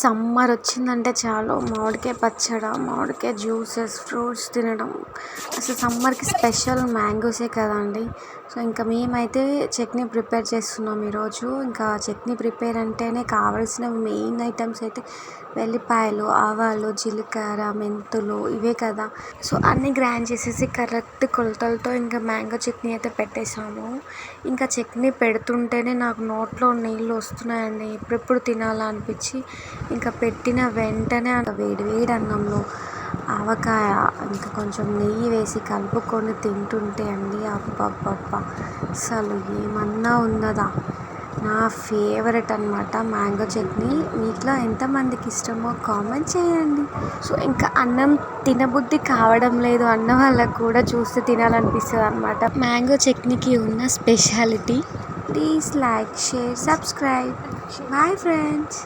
Summer వచ్చిందంటే చాలు మామిడికాయ పచ్చడి, మామిడికాయ జ్యూసెస్, ఫ్రూట్స్ తినడం. అసలు సమ్మర్కి స్పెషల్ మ్యాంగోసే కదండి. సో ఇంకా మేమైతే చట్నీ ప్రిపేర్ చేస్తున్నాం ఈరోజు. ఇంకా చట్నీ ప్రిపేర్ అంటేనే కావాల్సిన మెయిన్ ఐటమ్స్ అయితే వెల్లిపాయలు, ఆవాలు, జీలకర్ర, మెంతులు ఇవే కదా. సో అన్నీ గ్రైండ్ చేసేసి కరెక్ట్ కొలతలతో ఇంకా మ్యాంగో చట్నీ అయితే పెట్టేసాము. ఇంకా చట్నీ పెడుతుంటేనే నాకు నోట్లో నీళ్ళు వస్తున్నాయండి. ఎప్పుడెప్పుడు తినాలా అనిపించి ఇంకా పెట్టిన వెంటనే వేడి వేడి అన్నంలో ఆవకాయ ఇంకా కొంచెం నెయ్యి వేసి కలుపుకొని తింటుంటే అండి అబ్బబ్బబ్బ అసలు ఏమన్నా ఉన్నదా. నా ఫేవరెట్ అనమాట మ్యాంగో చట్నీ. మీట్లో ఎంతమందికి ఇష్టమో కామెంట్ చేయండి. సో ఇంకా అన్నం తినబుద్ధి కావడం లేదు అన్న వాళ్ళకు కూడా చూస్తే తినాలనిపిస్తుంది అనమాట మ్యాంగో చట్నీకి ఉన్న speciality. Please like, share, subscribe. Bye friends.